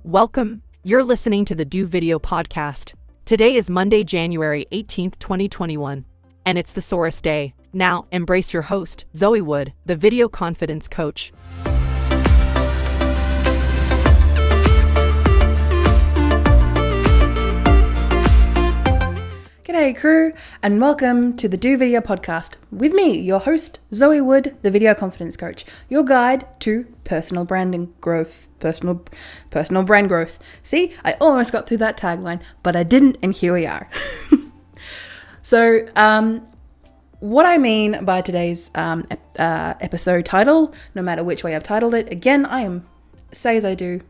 Welcome. You're listening to the Do Video Podcast. Today is Monday, January 18th, 2021, and it's Thesaurus Day. Now, embrace your host, Zoe Wood, the video confidence coach. G'day crew, and welcome to the Do Video Podcast with me, your host, Zoe Wood, the video confidence coach, your guide to personal branding growth, personal brand growth. See, I almost got through that tagline, but I didn't, and here we are. So, what I mean by today's episode title, no matter which way I've titled it, again, I am say as I do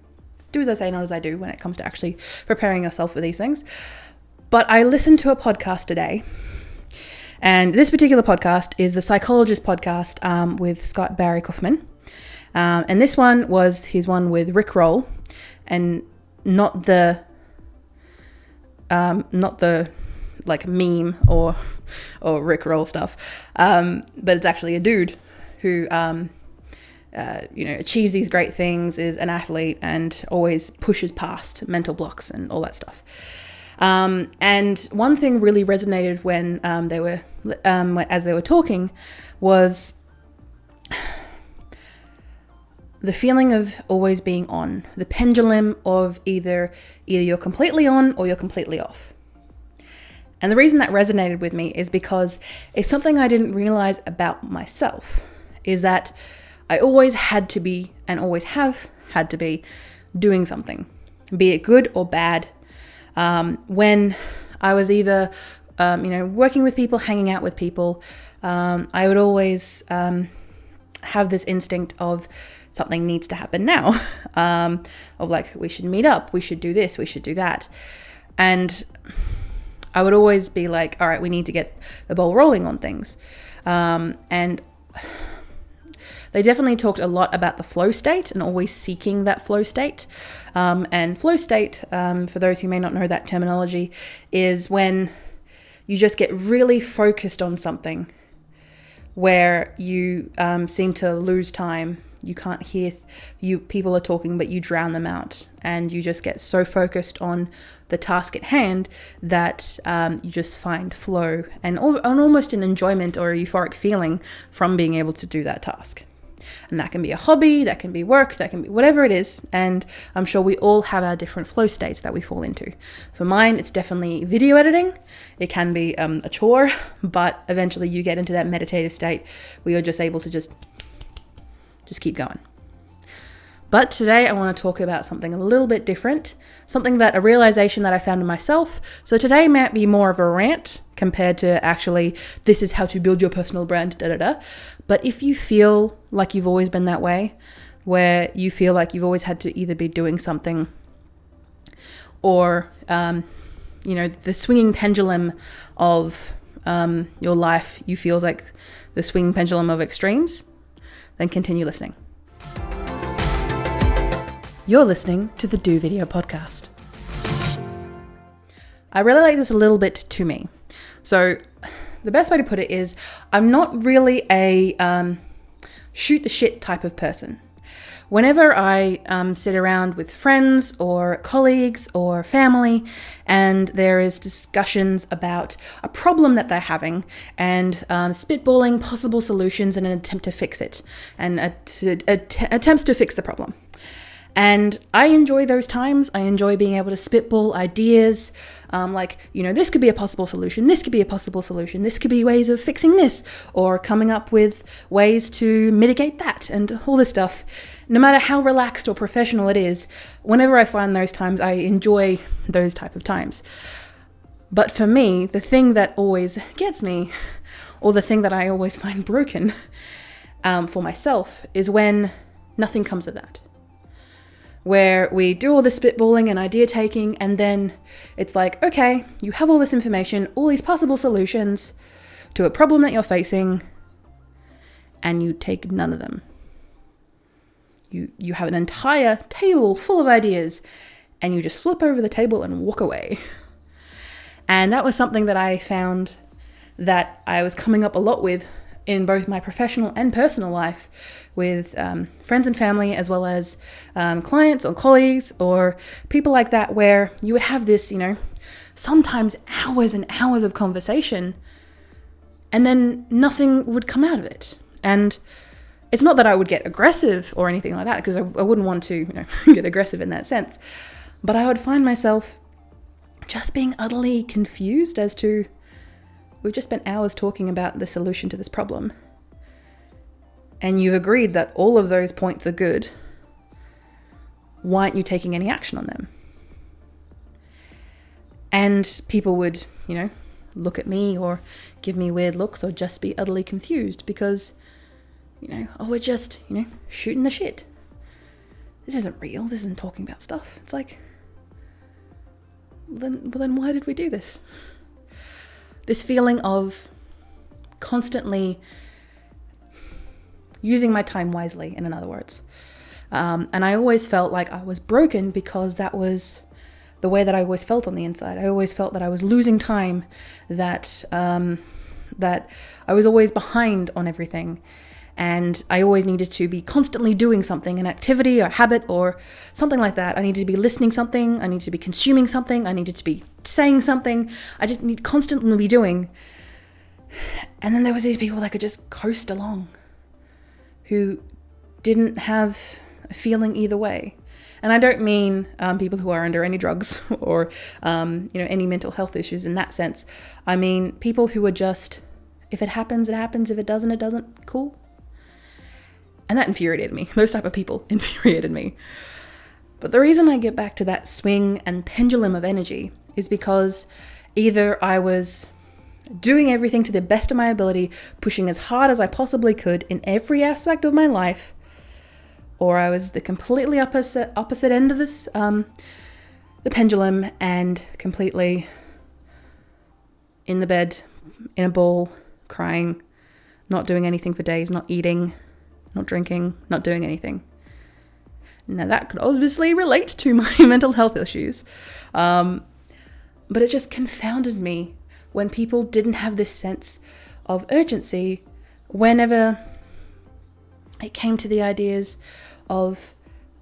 as I say, not as I do when it comes to actually preparing yourself for these things. But I listened to a podcast today, and this particular podcast is the Psychologist podcast with Scott Barry Kaufman. And this one was his one with Rick Roll, and not the like meme or Rick Roll stuff, but it's actually a dude who achieves these great things, is an athlete, and always pushes past mental blocks and all that stuff. And one thing really resonated when as they were talking was the feeling of always being on, the pendulum of either you're completely on or you're completely off. And the reason that resonated with me is because it's something I didn't realize about myself, is that I always had to be, and always have had to be, doing something, be it good or bad. When I was either, working with people, hanging out with people, I would always have this instinct of something needs to happen now, of like, we should meet up, we should do this, we should do that. And I would always be like, all right, we need to get the ball rolling on things. And they definitely talked a lot about the flow state and always seeking that flow state. And flow state, for those who may not know that terminology, is when you just get really focused on something where you seem to lose time. You can't hear people are talking, but you drown them out. And you just get so focused on the task at hand that you just find flow and almost an enjoyment or a euphoric feeling from being able to do that task. And that can be a hobby, that can be work, that can be whatever it is. And I'm sure we all have our different flow states that we fall into. For mine, it's definitely video editing. It can be a chore, but eventually you get into that meditative state where you're just able to just keep going. But today I want to talk about something a little bit different, a realization that I found in myself. So today might be more of a rant compared to actually, this is how to build your personal brand, But if you feel like you've always been that way, where you feel like you've always had to either be doing something or, the swinging pendulum of your life, you feel like the swinging pendulum of extremes, then continue listening. You're listening to the Do Video Podcast. I really like this a little bit to me. So the best way to put it is I'm not really a shoot the shit type of person. Whenever I sit around with friends or colleagues or family and there is discussions about a problem that they're having and spitballing possible solutions in an attempt to fix it and attempts to fix the problem. And I enjoy those times. I enjoy being able to spitball ideas, this could be a possible solution, this could be a possible solution, this could be ways of fixing this, or coming up with ways to mitigate that, and all this stuff. No matter how relaxed or professional it is, whenever I find those times, I enjoy those type of times. But for me, the thing that always gets me, or the thing that I always find broken for myself, is when nothing comes of that. Where we do all this spitballing and idea taking, and then it's like, okay, you have all this information, all these possible solutions to a problem that you're facing, and you take none of them. You have an entire table full of ideas, and you just flip over the table and walk away. And that was something that I found that I was coming up a lot with in both my professional and personal life with friends and family, as well as clients or colleagues or people like that, where you would have this, sometimes hours and hours of conversation, and then nothing would come out of it. And it's not that I would get aggressive or anything like that, because I wouldn't want to, get aggressive in that sense. But I would find myself just being utterly confused as to, we've just spent hours talking about the solution to this problem, and you've agreed that all of those points are good. Why aren't you taking any action on them? And people would, look at me or give me weird looks or just be utterly confused because, we're just, shooting the shit. This isn't real. This isn't talking about stuff. It's like, then why did we do this? This feeling of constantly using my time wisely, in other words. And I always felt like I was broken because that was the way that I always felt on the inside. I always felt that I was losing time, that I was always behind on everything. And I always needed to be constantly doing something, an activity or habit or something like that. I needed to be listening something. I needed to be consuming something. I needed to be saying something. I just need constantly be doing. And then there was these people that could just coast along, who didn't have a feeling either way. And I don't mean people who are under any drugs or any mental health issues in that sense. I mean people who are just, if it happens, it happens. If it doesn't, it doesn't. Cool. And that infuriated me. Those type of people infuriated me. But the reason I get back to that swing and pendulum of energy is because either I was doing everything to the best of my ability, pushing as hard as I possibly could in every aspect of my life, or I was the completely opposite end of this, the pendulum, and completely in the bed, in a ball, crying, not doing anything for days, not eating, not drinking, not doing anything. Now that could obviously relate to my mental health issues, but it just confounded me when people didn't have this sense of urgency whenever it came to the ideas of,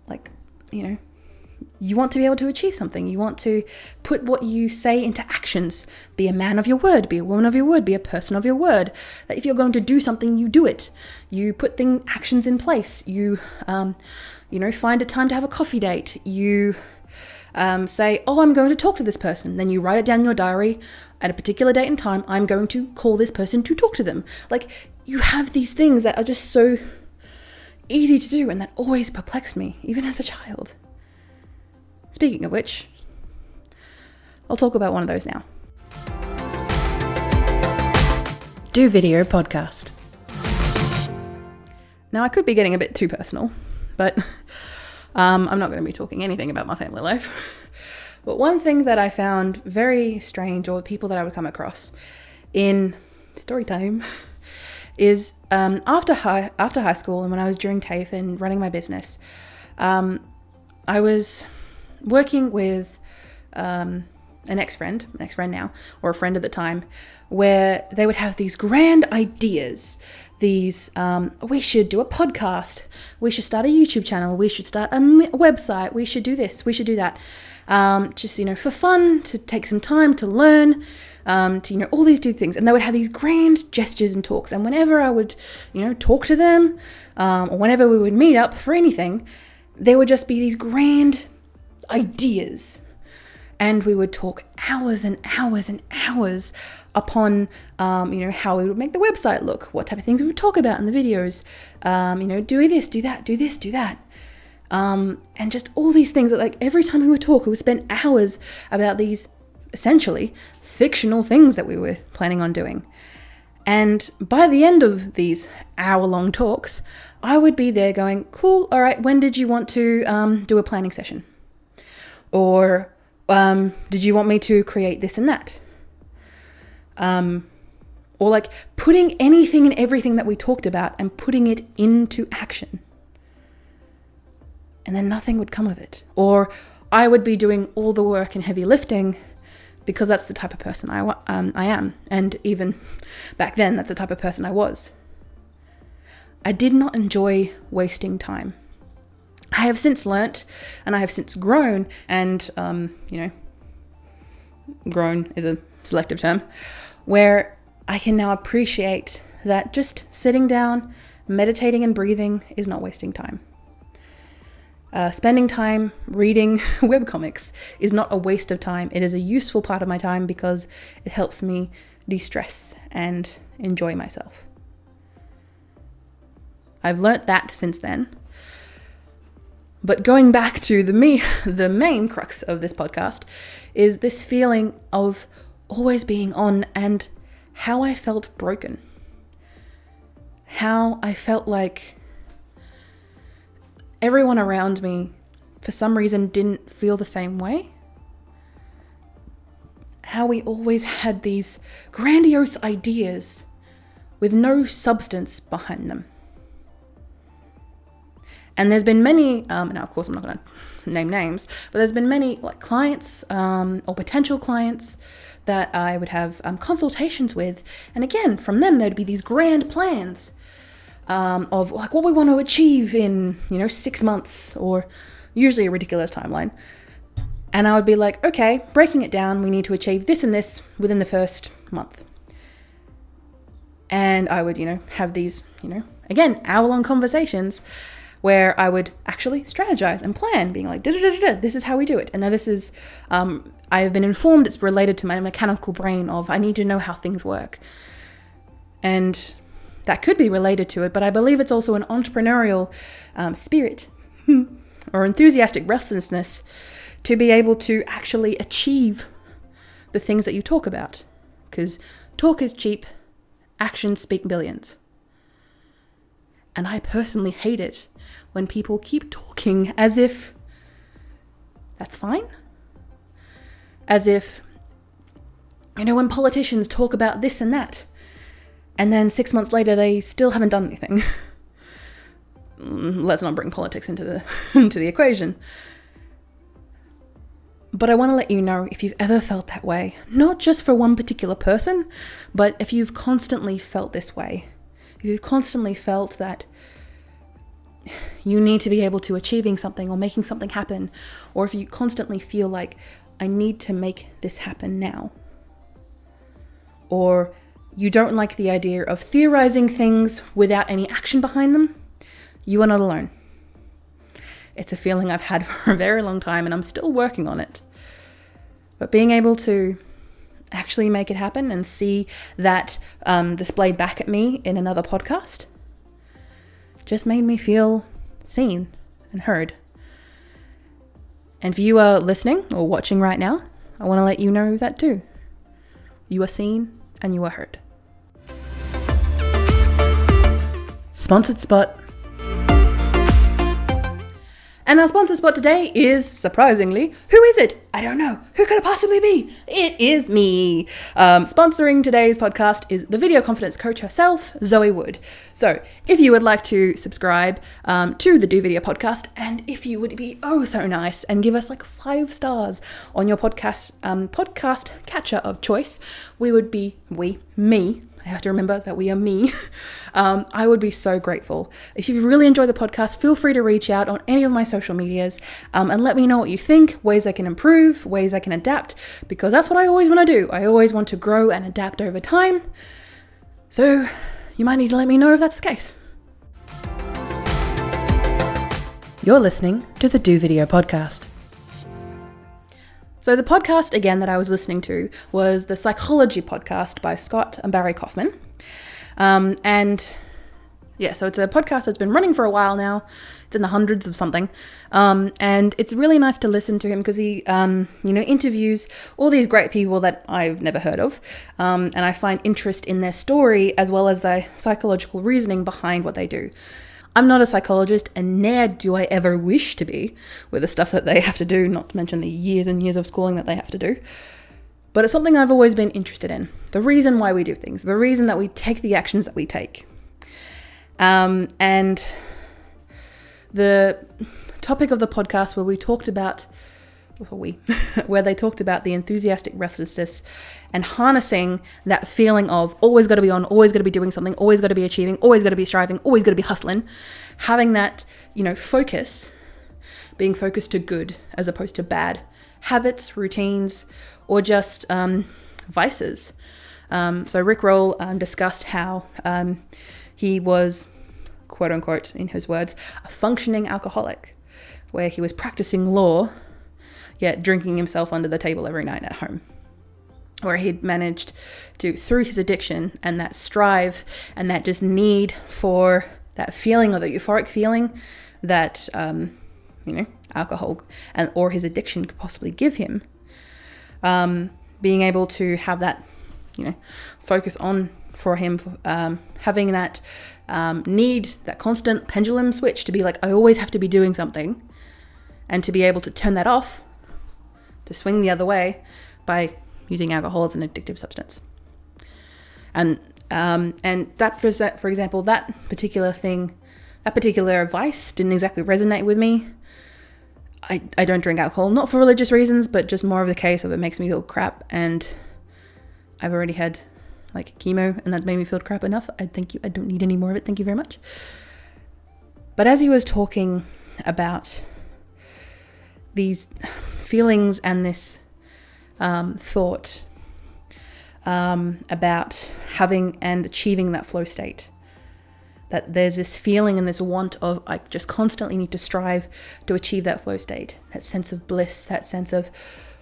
like, you want to be able to achieve something. You want to put what you say into actions. Be a man of your word, be a woman of your word, be a person of your word. That if you're going to do something, you do it. You put actions in place. You, find a time to have a coffee date. You say, I'm going to talk to this person. Then you write it down in your diary. At a particular date and time, I'm going to call this person to talk to them. Like, you have these things that are just so easy to do, and that always perplexed me, even as a child. Speaking of which, I'll talk about one of those now. Do Video Podcast. Now, I could be getting a bit too personal, but I'm not going to be talking anything about my family life. But one thing that I found very strange, or people that I would come across in Storytime, is after high school, and when I was during TAFE and running my business, I was working with an ex-friend now, or a friend at the time, where they would have these grand ideas. These, we should do a podcast, we should start a YouTube channel, we should start a website, we should do this, we should do that. Just, for fun, to take some time to learn, to, all these do things. And they would have these grand gestures and talks. And whenever I would, talk to them, or whenever we would meet up for anything, there would just be these grand ideas. And we would talk hours and hours and hours upon, how we would make the website look, what type of things we would talk about in the videos, do this, do that, do this, do that. And just all these things that, like, every time we would talk, we would spend hours about these essentially fictional things that we were planning on doing. And by the end of these hour-long talks, I would be there going, cool, all right, when did you want to do a planning session? Or did you want me to create this and that? Or like putting anything and everything that we talked about and putting it into action. And then nothing would come of it. Or I would be doing all the work and heavy lifting because that's the type of person I am. And even back then, that's the type of person I was. I did not enjoy wasting time. I have since learnt, and I have since grown, and, grown is a selective term, where I can now appreciate that just sitting down, meditating and breathing is not wasting time. Spending time reading webcomics is not a waste of time. It is a useful part of my time because it helps me de-stress and enjoy myself. I've learnt that since then. But going back to the main crux of this podcast is this feeling of always being on and how I felt broken. How I felt like everyone around me, for some reason, didn't feel the same way. How we always had these grandiose ideas with no substance behind them. And there's been many, now of course I'm not going to name names, but there's been many clients or potential clients that I would have consultations with. And again, from them, there'd be these grand plans of what we want to achieve in, 6 months, or usually a ridiculous timeline. And I would be like, okay, breaking it down, we need to achieve this and this within the first month. And I would, have these, again, hour-long conversations where I would actually strategize and plan, being like, this is how we do it. And now this is, I have been informed it's related to my mechanical brain of I need to know how things work. And that could be related to it, but I believe it's also an entrepreneurial spirit or enthusiastic restlessness to be able to actually achieve the things that you talk about. Because talk is cheap, actions speak billions. And I personally hate it when people keep talking as if that's fine. As if, when politicians talk about this and that, and then 6 months later they still haven't done anything. Let's not bring politics into the equation. But I want to let you know, if you've ever felt that way, not just for one particular person, but if you've constantly felt this way, if you've constantly felt that you need to be able to achieving something or making something happen, or if you constantly feel like I need to make this happen now, or you don't like the idea of theorizing things without any action behind them, you are not alone. It's a feeling I've had for a very long time and I'm still working on it. But being able to actually make it happen and see that displayed back at me in another podcast just made me feel seen and heard. And if you are listening or watching right now, I want to let you know that too. You are seen and you are heard. Sponsored spot. And our sponsored spot today is, surprisingly, who is it? I don't know. Who could it possibly be? It is me. Sponsoring today's podcast is the video confidence coach herself, Zoe Wood. So if you would like to subscribe to the Do Video podcast, and if you would be oh so nice and give us 5 stars on your podcast catcher of choice, I have to remember that we are me. I would be so grateful. If you really enjoy the podcast, feel free to reach out on any of my social medias and let me know what you think, ways I can improve, ways I can adapt, because that's what I always want to do. I always want to grow and adapt over time. So you might need to let me know if that's the case. You're listening to the Do Video podcast. So the podcast, again, that I was listening to was the Psychology podcast by Scott and Barry Kaufman. So it's a podcast that's been running for a while now. It's in the hundreds of something. And it's really nice to listen to him because he, interviews all these great people that I've never heard of. And I find interest in their story as well as the psychological reasoning behind what they do. I'm not a psychologist, and ne'er do I ever wish to be with the stuff that they have to do, not to mention the years and years of schooling that they have to do. But it's something I've always been interested in. The reason why we do things, the reason that we take the actions that we take. And the topic of the podcast where we talked about where they talked about the enthusiastic restlessness and harnessing that feeling of always got to be on, always got to be doing something, always got to be achieving, always got to be striving, always got to be hustling, having that, focus, being focused to good as opposed to bad habits, routines, or just vices. So Rick Roll discussed how he was, quote unquote, in his words, a functioning alcoholic, where he was practicing law, yet drinking himself under the table every night at home. Where he'd managed to, through his addiction and that strive and that just need for that feeling, or the euphoric feeling that, alcohol or his addiction could possibly give him, being able to have that, focus on for him, having that need, that constant pendulum switch to be like, I always have to be doing something, and to be able to turn that off, to swing the other way by using alcohol as an addictive substance. And that, for example, that particular vice didn't exactly resonate with me. I don't drink alcohol, not for religious reasons, but just more of the case of it makes me feel crap, and I've already had chemo, and that made me feel crap enough. I don't need any more of it. Thank you very much. But as he was talking about these feelings and this thought about having and achieving that flow state, that there's this feeling and this want of, I just constantly need to strive to achieve that flow state, that sense of bliss, that sense of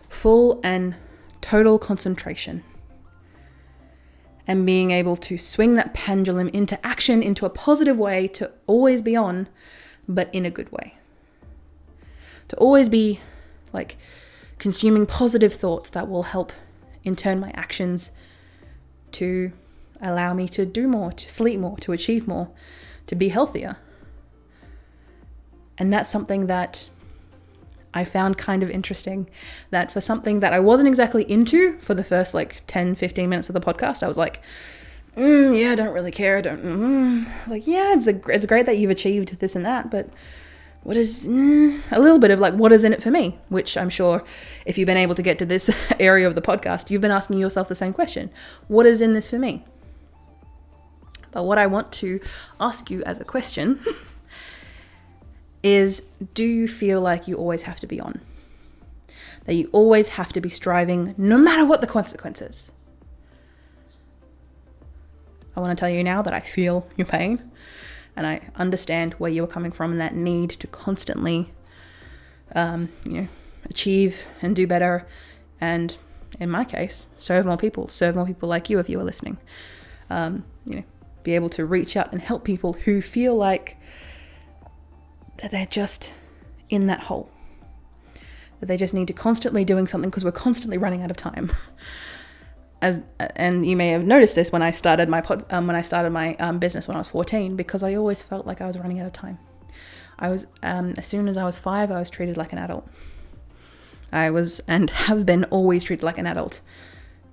full and total concentration, and being able to swing that pendulum into action, into a positive way, to always be on, but in a good way. To always be consuming positive thoughts that will help in turn my actions to allow me to do more, to sleep more, to achieve more, to be healthier. And that's something that I found kind of interesting, that for something that I wasn't exactly into for the first 10, 15 minutes of the podcast, I was like, yeah, I don't really care. Yeah, it's great that you've achieved this and that, but what is a little bit of what is in it for me? Which I'm sure if you've been able to get to this area of the podcast, you've been asking yourself the same question. What is in this for me? But what I want to ask you as a question is, do you feel like you always have to be on? That you always have to be striving no matter what the consequences? I want to tell you now that I feel your pain. And I understand where you are coming from, and that need to constantly, achieve and do better. And in my case, serve more people like you if you are listening. Be able to reach out and help people who feel like that they're just in that hole. That they just need to constantly doing something because we're constantly running out of time. And you may have noticed this when I started my business when I was 14, because I always felt like I was running out of time. I was as soon as I was 5, I was treated like an adult. I was and have been always treated like an adult,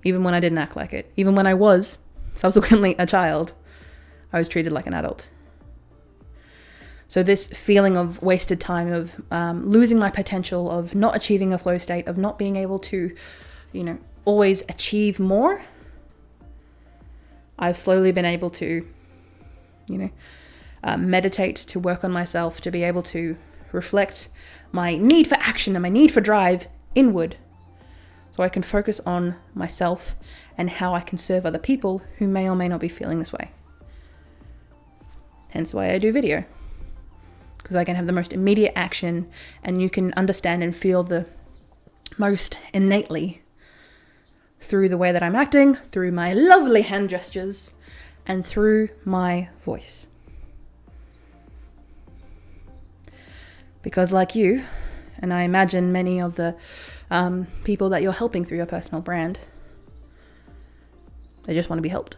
even when I didn't act like it. Even when I was subsequently a child, I was treated like an adult. So this feeling of wasted time, of losing my potential, of not achieving a flow state, of not being able to, always achieve more, I've slowly been able to, meditate, to work on myself, to be able to reflect my need for action and my need for drive inward, so I can focus on myself and how I can serve other people who may or may not be feeling this way. Hence why I do video, because I can have the most immediate action, and you can understand and feel the most innately through the way that I'm acting, through my lovely hand gestures, and through my voice. Because like you, and I imagine many of the people that you're helping through your personal brand, they just want to be helped.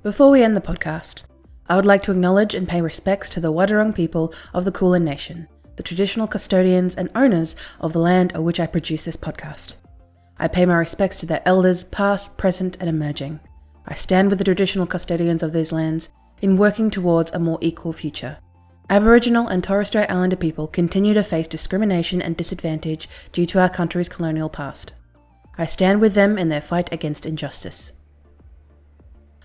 Before we end the podcast, I would like to acknowledge and pay respects to the Wadawurrung people of the Kulin Nation, the traditional custodians and owners of the land on which I produce this podcast. I pay my respects to their elders, past, present, and emerging. I stand with the traditional custodians of these lands in working towards a more equal future. Aboriginal and Torres Strait Islander people continue to face discrimination and disadvantage due to our country's colonial past. I stand with them in their fight against injustice.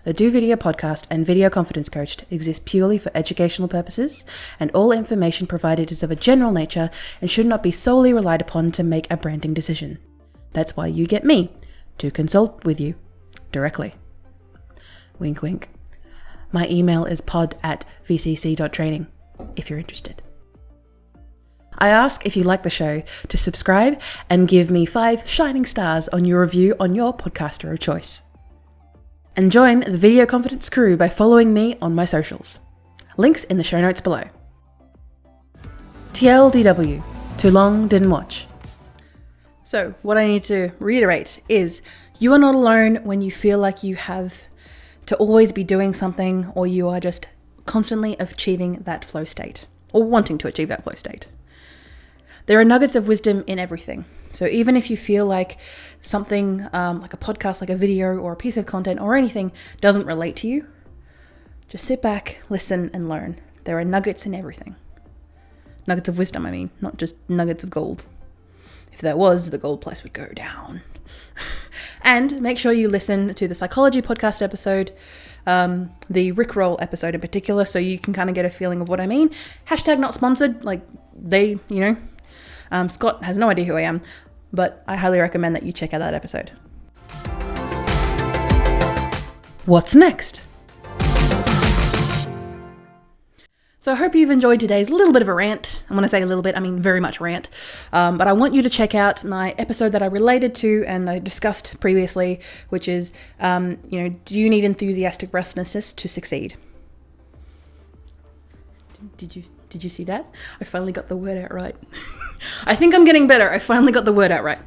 The Do Video podcast and Video Confidence Coach exists purely for educational purposes, and all information provided is of a general nature and should not be solely relied upon to make a branding decision. That's why you get me, to consult with you directly. Wink wink. My email is pod@vcc.training if you're interested. I ask if you like the show to subscribe and give me 5 shining stars on your review on your podcaster of choice. And join the Video Confidence crew by following me on my socials. Links in the show notes below. TLDW, too long didn't watch. So what I need to reiterate is you are not alone when you feel like you have to always be doing something, or you are just constantly achieving that flow state or wanting to achieve that flow state. There are nuggets of wisdom in everything. So even if you feel like something like a podcast, like a video or a piece of content or anything doesn't relate to you, just sit back, listen and learn. There are nuggets in everything. Nuggets of wisdom, I mean, not just nuggets of gold. If there was, the gold price would go down. And make sure you listen to the psychology podcast episode, the Rickroll episode in particular, so you can kind of get a feeling of what I mean. Hashtag not sponsored, like they, Scott has no idea who I am, but I highly recommend that you check out that episode. What's next? So I hope you've enjoyed today's little bit of a rant. And when I say a little bit, I mean very much rant. But I want you to check out my episode that I related to and I discussed previously, which is, do you need enthusiastic restlessness to succeed? Did you see that? I finally got the word out right. I think I'm getting better. I finally got the word out right.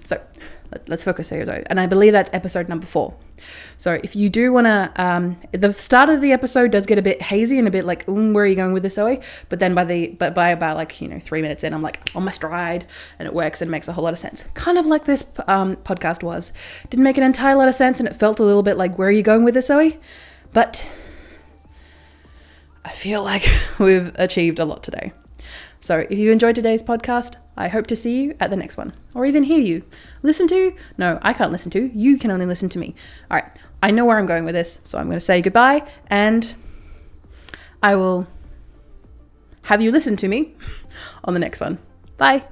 So let's focus here though. And I believe that's episode number 4. So if you do want to, the start of the episode does get a bit hazy and a bit like, where are you going with this, Zoe? But then by about 3 minutes in, I'm like on my stride and it works and makes a whole lot of sense. Kind of like this podcast was. Didn't make an entire lot of sense and it felt a little bit like, where are you going with this, Zoe? But I feel like we've achieved a lot today. So if you enjoyed today's podcast, I hope to see you at the next one, or even hear you. Listen to? No, I can't listen to. You can only listen to me. All right, I know where I'm going with this, so I'm going to say goodbye, and I will have you listen to me on the next one. Bye.